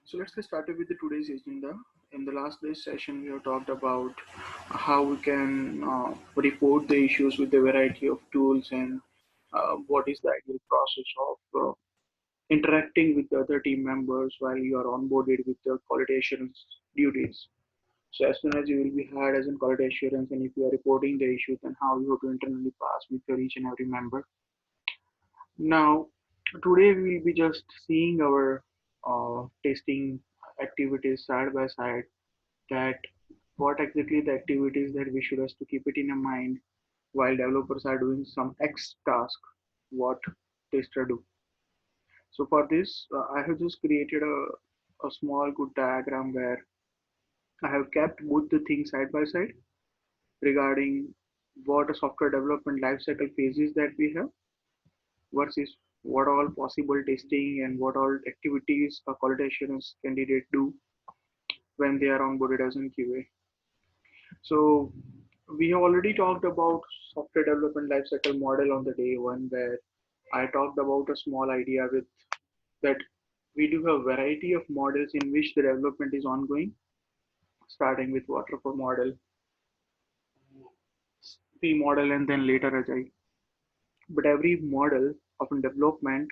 So let's get started with the today's agenda. In the last day's session, we have talked about how we can report the issues with a variety of tools and what is the ideal process of interacting with the other team members while you are onboarded with the quality assurance duties. So as soon as you will be hired as a quality assurance, and if you are reporting the issues, then how you have to internally pass with your each and every member. Now, today we will be just seeing our testing activities side by side, that what exactly the activities that we should have to keep it in a mind while developers are doing some X task, what tester do. So for this, I have just created a small good diagram where I have kept both the things side by side regarding what a software development lifecycle phases that we have versus what all possible testing and what all activities a quality assurance candidate do when they are onboarded as an QA. So we have already talked about software development lifecycle model on the day one, where I talked about a small idea with that we do have variety of models in which the development is ongoing, starting with waterfall model, P model, and then later agile. But every model of development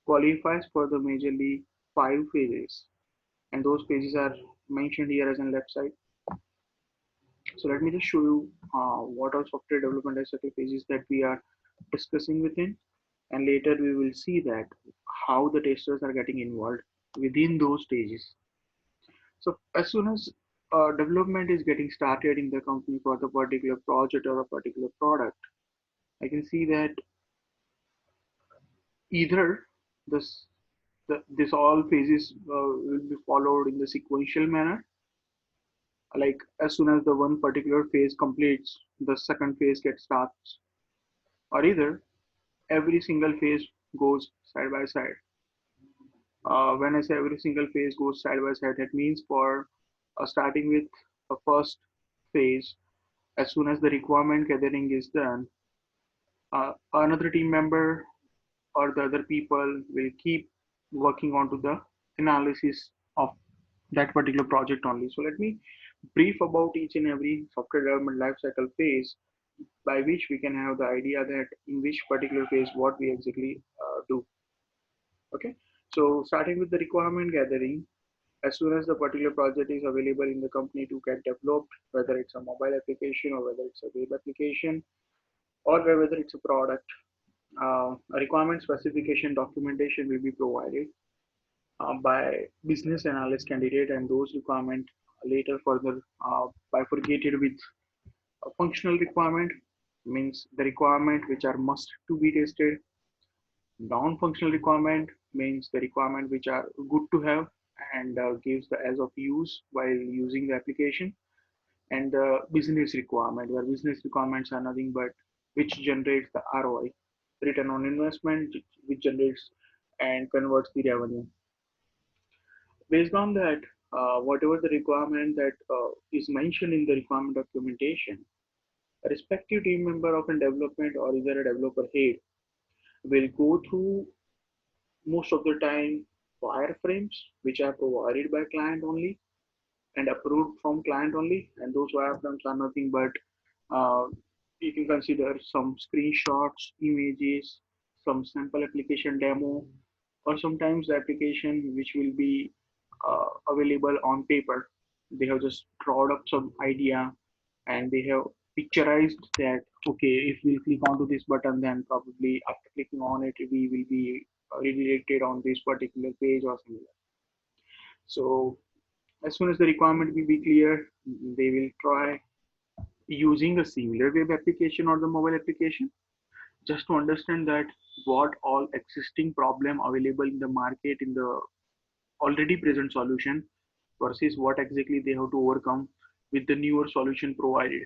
qualifies for the majorly five phases, and those phases are mentioned here as on left side. So let me just show you what are software development lifecycle phases that we are discussing within, and later we will see that how the testers are getting involved within those stages. So as soon as development is getting started in the company for the particular project or a particular product, I can see that either this this all phases will be followed in the sequential manner, like as soon as the one particular phase completes, the second phase gets starts, or either every single phase goes side by side. When I say every single phase goes side by side, that means for starting with the first phase, as soon as the requirement gathering is done, another team member or the other people will keep working onto the analysis of that particular project only. So let me brief about each and every software development lifecycle phase by which we can have the idea that in which particular phase what we exactly do. Okay, so starting with the requirement gathering, as soon as the particular project is available in the company to get developed, whether it's a mobile application or whether it's a web application or whether it's a product, a requirement specification documentation will be provided by business analyst candidate, and those requirement later further bifurcated with a functional requirement, means the requirement which are must to be tested. Non-functional requirement means the requirement which are good to have and gives the as of use while using the application, and the business requirement, where business requirements are nothing but which generates the ROI, return on investment, which generates and converts the revenue. Based on that, whatever the requirement that is mentioned in the requirement documentation, a respective team member of a development or either a developer head will go through most of the time wireframes which are provided by client only and approved from client only, and those wireframes are nothing but uh, you can consider some screenshots, images, some sample application demo, or sometimes the application which will be available on paper. They have just drawn up some idea and they have picturized that, okay, if we click onto this button, then probably after clicking on it, we will be redirected on this particular page or similar. So as soon as the requirement will be clear, they will try using a similar web application or the mobile application just to understand that what all existing problem available in the market in the already present solution versus what exactly they have to overcome with the newer solution provided,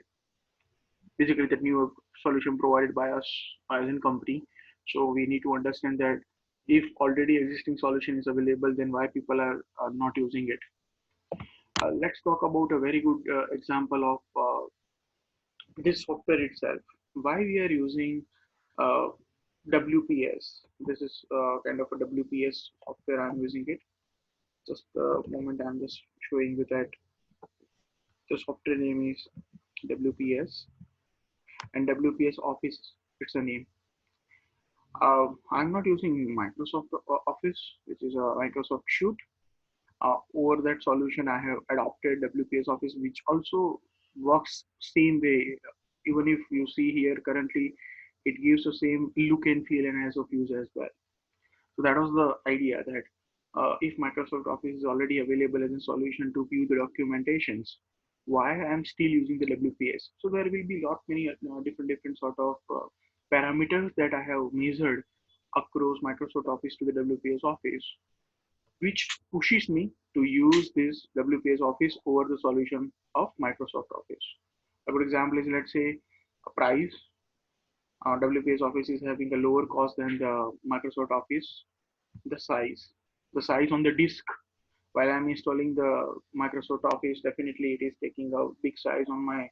basically the newer solution provided by us as a company. So we need to understand that if already existing solution is available, then why people are not using it. Let's talk about a very good example of this software itself. Why we are using uh, WPS. This is kind of a WPS software I'm using it. Just the moment I'm just showing you that the software name is WPS, and WPS Office, it's a name. I'm not using Microsoft Office, which is a Microsoft Shoot. Over that solution, I have adopted WPS Office, which also works same way. Even if you see here currently, it gives the same look and feel and ease of use as well. So that was the idea that if Microsoft Office is already available as a solution to view the documentations, why I'm still using the WPS? So there will be lot many different sort of parameters that I have measured across Microsoft Office to the WPS Office, which pushes me to use this WPS Office over the solution of Microsoft Office. A good example is, let's say, a price. WPS Office is having a lower cost than the Microsoft Office. The size on the disk, while I'm installing the Microsoft Office, definitely it is taking a big size on my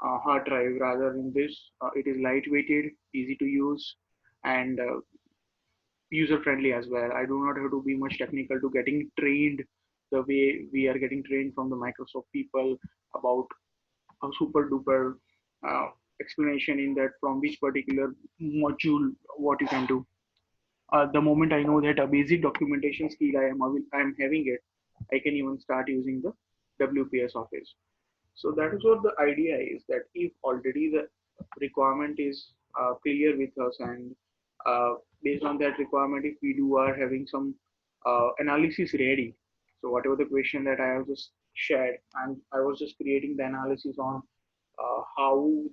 hard drive. Rather than this, it is lightweighted, easy to use, and user friendly as well. I do not have to be much technical to getting trained the way we are getting trained from the Microsoft people about a super duper uh, explanation in that from which particular module what you can do. The moment I know that a basic documentation skill I am having it, I can even start using the WPS Office. So that is what the idea is, that if already the requirement is clear with us, and uh, based on that requirement, if we do are having some analysis ready, so whatever the question that I have just shared, and I was just creating the analysis on how